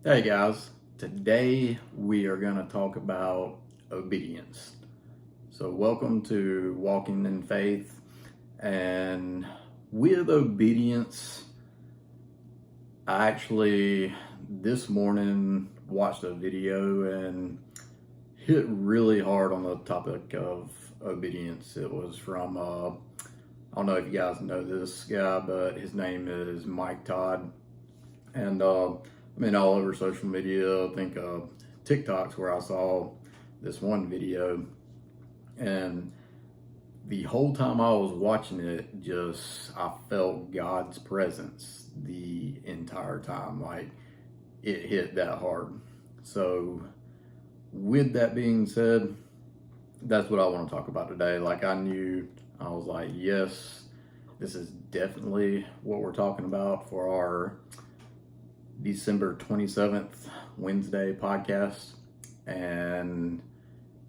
Hey guys, today we are going to talk about obedience. So, welcome to Walking in Faith. And with obedience, I actually this morning watched a video and hit really hard on the topic of obedience. It was from, I don't know if you guys know this guy, but his name is Mike Todd. And all over social media. I think TikTok's where I saw this one video, and the whole time I was watching it, I felt God's presence the entire time. Like it hit that hard. So, with that being said, that's what I want to talk about today. Like I was like, yes, this is definitely what we're talking about for our December 27th, Wednesday podcast. And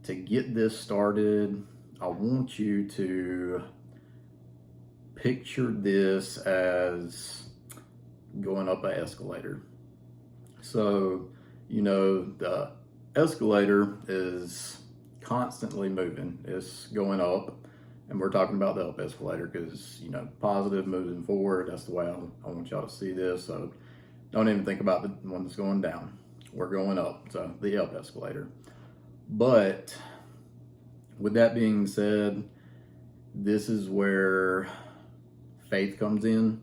to get this started, I want you to picture this as going up an escalator. So, the escalator is constantly moving, it's going up. And we're talking about the up escalator because, positive moving forward. That's the way I want y'all to see this. So, don't even think about the one that's going down. We're going up, so the up escalator. But with that being said, this is where faith comes in.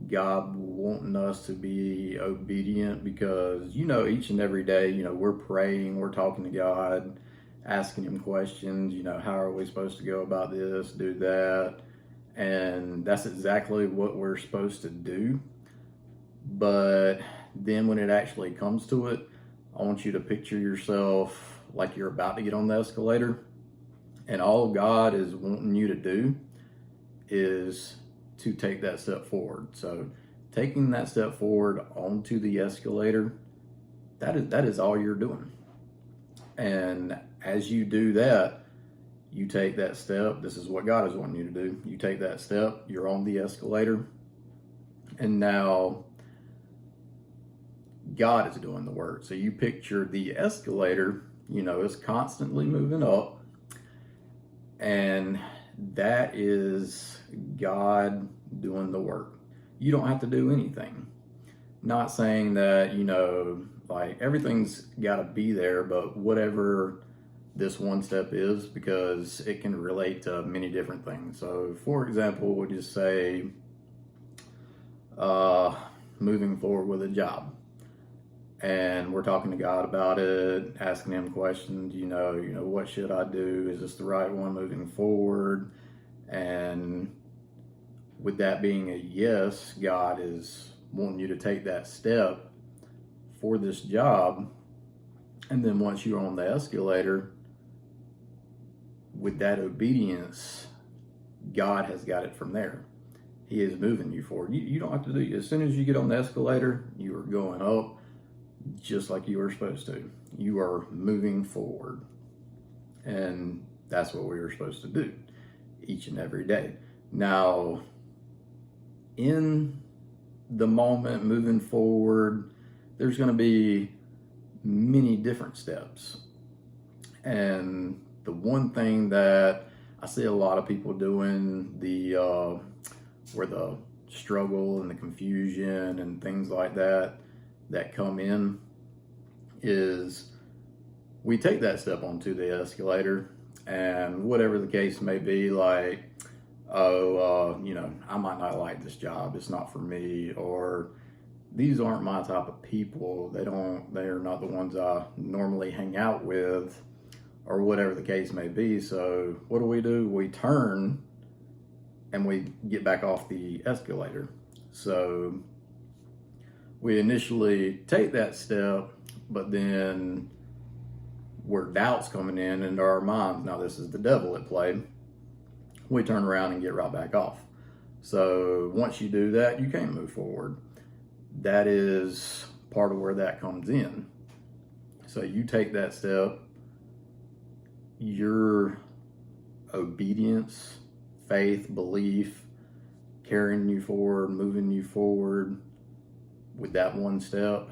God wanting us to be obedient because, each and every day, we're praying, we're talking to God, asking Him questions, how are we supposed to go about this, do that? And that's exactly what we're supposed to do. But then when it actually comes to it, I want you to picture yourself like you're about to get on the escalator, and all God is wanting you to do is to take that step forward. So taking that step forward onto the escalator, that is all you're doing. And as you do that, you take that step. This is what God is wanting you to do. You take that step, you're on the escalator, and now God is doing the work. So you picture the escalator, is constantly moving up, and that is God doing the work. You don't have to do anything. Not saying that, like everything's got to be there, but whatever this one step is, because it can relate to many different things. So, for example, we'll just say moving forward with a job. And we're talking to God about it, asking Him questions, what should I do? Is this the right one moving forward? And with that being a yes, God is wanting you to take that step for this job. And then once you're on the escalator, with that obedience, God has got it from there. He is moving you forward. You don't have to do it. As soon as you get on the escalator, you are going up just like you were supposed to. You are moving forward. And that's what we were supposed to do each and every day. Now, in the moment moving forward, there's going to be many different steps. And the one thing that I see a lot of people doing, where the struggle and the confusion and things like that come in, is we take that step onto the escalator, and whatever the case may be, like, I might not like this job, it's not for me, or these aren't my type of people, they're not the ones I normally hang out with, or whatever the case may be. So what do? We turn and we get back off the escalator. So we initially take that step, but then where doubt's coming in into our minds, now this is the devil at play, we turn around and get right back off. So once you do that, you can't move forward. That is part of where that comes in. So you take that step, your obedience, faith, belief, carrying you forward, moving you forward with that one step,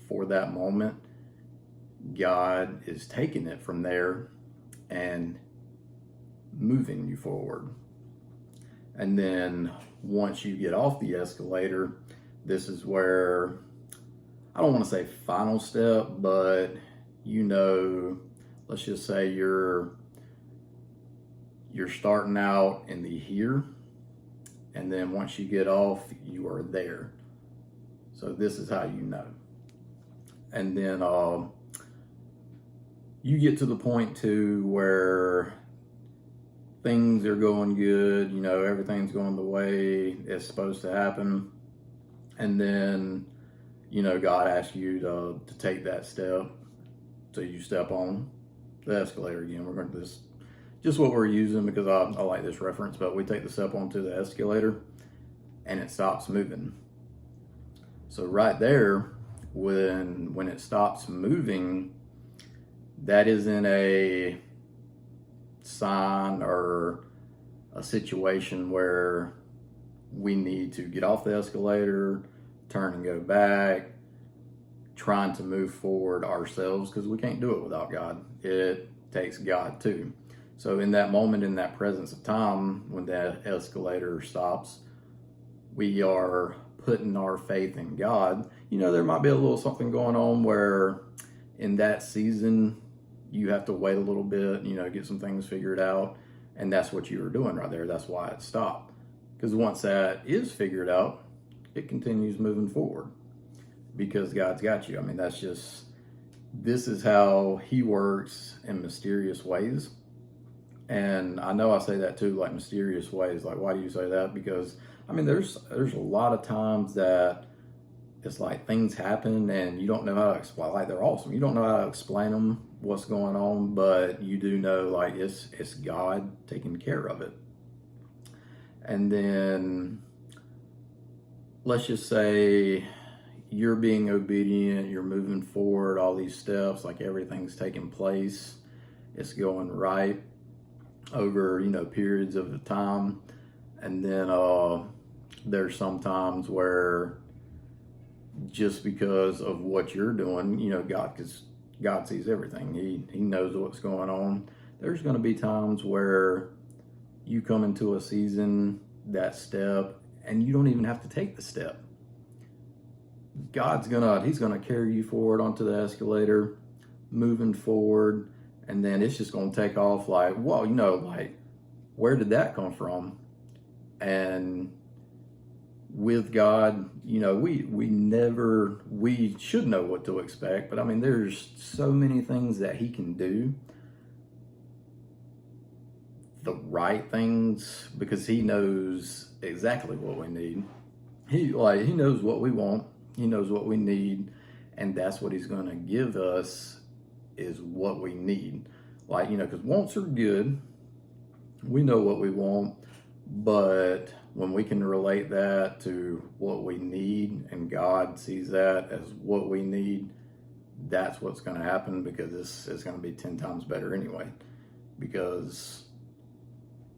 for that moment, God is taking it from there and moving you forward. And then once you get off the escalator, this is where, I don't want to say final step, but let's just say you're starting out in the here, and then once you get off, you are there. So this is how you know. And then you get to the point too where things are going good, everything's going the way it's supposed to happen. And then, God asks you to take that step. So you step on the escalator again. We're going to just what we're using because I like this reference, but we take the step onto the escalator and it stops moving. So right there, when it stops moving, that isn't a sign or a situation where we need to get off the escalator, turn and go back, trying to move forward ourselves, because we can't do it without God. It takes God too. So in that moment, in that presence of time, when that escalator stops, we are putting our faith in God. There might be a little something going on where in that season, you have to wait a little bit, get some things figured out. And that's what you were doing right there. That's why it stopped. Because once that is figured out, it continues moving forward because God's got you. I mean, this is how he works in mysterious ways. And I know I say that too, like mysterious ways. Like, why do you say that? Because, there's a lot of times that it's like things happen and you don't know how to explain, like they're awesome. You don't know how to explain them, what's going on, but you do know like it's God taking care of it. And then let's just say you're being obedient, you're moving forward, all these steps, like everything's taking place. It's going right over, periods of the time. And then there's some times where just because of what you're doing, because God sees everything. He knows what's going on. There's going to be times where you come into a season, that step, and you don't even have to take the step. He's gonna carry you forward onto the escalator, moving forward, and then it's just gonna take off like, whoa, like, where did that come from? And with God, we should know what to expect, but there's so many things that he can do, the right things, because he knows exactly what we need. He knows what we want, he knows what we need, and that's what he's going to give us is what we need. Because wants are good, we know what we want, but when we can relate that to what we need and God sees that as what we need, that's what's going to happen, because this is going to be 10 times better anyway. Because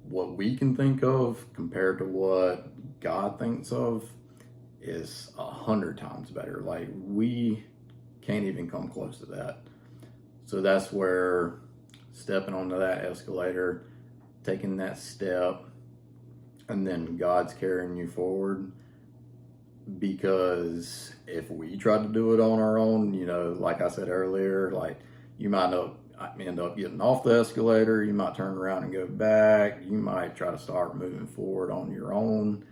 what we can think of compared to what God thinks of is 100 times better. Like, we can't even come close to that. So that's where stepping onto that escalator, taking that step, and then God's carrying you forward. Because if we try to do it on our own, like I said earlier, like, you might end up getting off the escalator, you might turn around and go back, you might try to start moving forward on your own.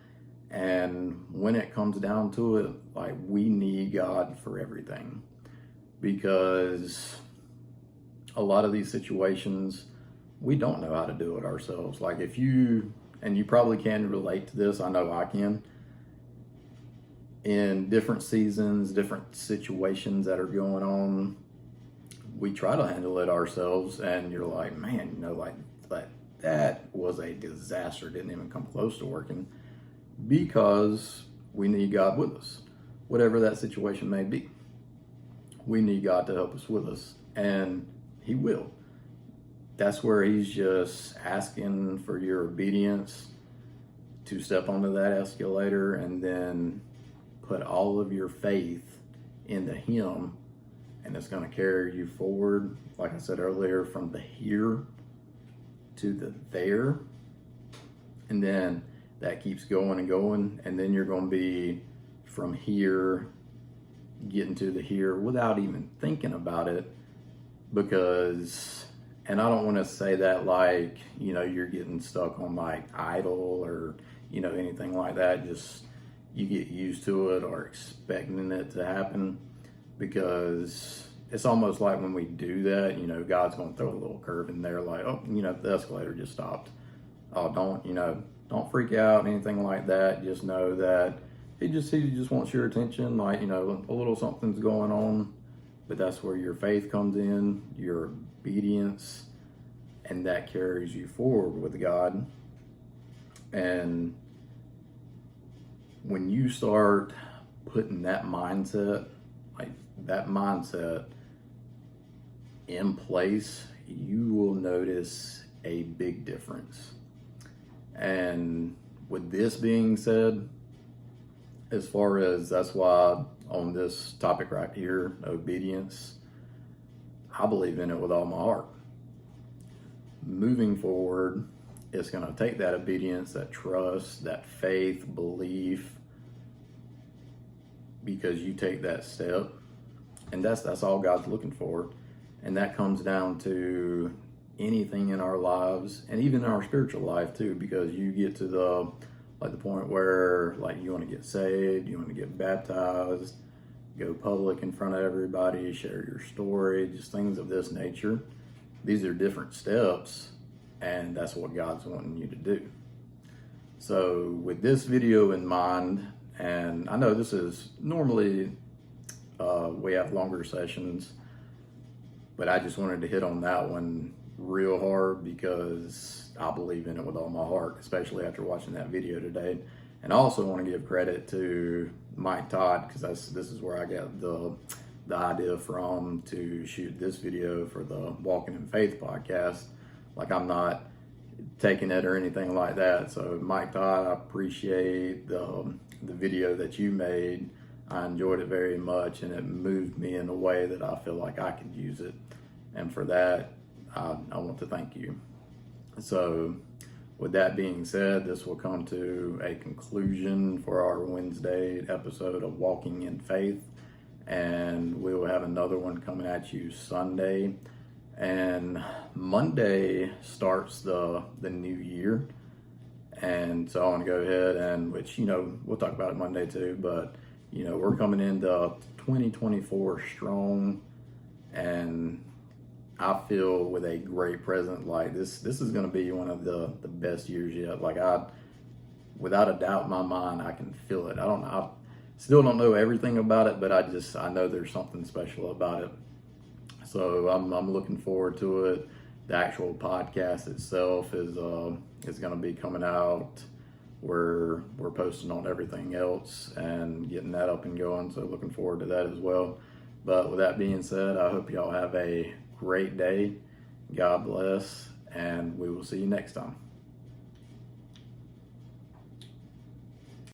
And when it comes down to it, like, we need God for everything, because a lot of these situations, we don't know how to do it ourselves. Like, and you probably can relate to this, I know I can, in different seasons, different situations that are going on, we try to handle it ourselves, and you're like, man, that was a disaster, didn't even come close to working, because we need God with us, whatever that situation may be. We need God to help us with us, and he will. That's where he's just asking for your obedience to step onto that escalator and then put all of your faith into Him, and it's going to carry you forward, like I said earlier, from the here to the there. And then that keeps going and going, and then you're going to be from here getting to the here without even thinking about it. Because, and I don't want to say that like, you know, you're getting stuck on like idle or, you know, anything like that. Just you get used to it or expecting it to happen, because it's almost like when we do that, you know, God's going to throw a little curve in there, like, oh, you know, the escalator just stopped. Oh, don't freak out, anything like that. Just know that he just wants your attention, like, you know, a little something's going on. But that's where your faith comes in, your obedience, and that carries you forward with God. And when you start putting that mindset, like that mindset in place, you will notice a big difference. And with this being said, as far as that's why on this topic right here, obedience, I believe in it with all my heart. Moving forward, it's going to take that obedience, that trust, that faith, belief, because you take that step, and that's all God's looking for. And that comes down to anything in our lives, and even in our spiritual life too, because you get to the point where like you want to get saved, you want to get baptized, go public in front of everybody, share your story, just things of this nature. These are different steps, and that's what God's wanting you to do. So with this video in mind, and I know this is normally we have longer sessions, but I just wanted to hit on that one real hard because I believe in it with all my heart, especially after watching that video today. And I also want to give credit to Mike Todd, because this is where I got the idea from to shoot this video for the Walking in Faith podcast. Like, I'm not taking it or anything like that. So Mike Todd, I appreciate the video that you made. I enjoyed it very much, and it moved me in a way that I feel like I could use it. And for that, I want to thank you. So with that being said, this will come to a conclusion for our Wednesday episode of Walking in Faith. And we will have another one coming at you Sunday. And Monday starts the new year. And so I want to go ahead and, which, you know, we'll talk about it Monday too, but, you know, we're coming into 2024 strong, and I feel with a great present. Like this is going to be one of the best years yet. Like, without a doubt in my mind, I can feel it. I still don't know everything about it, but I know there's something special about it. So I'm looking forward to it. The actual podcast itself is going to be coming out. We're posting on everything else and getting that up and going. So looking forward to that as well. But with that being said, I hope y'all have a great day. God bless, and we will see you next time.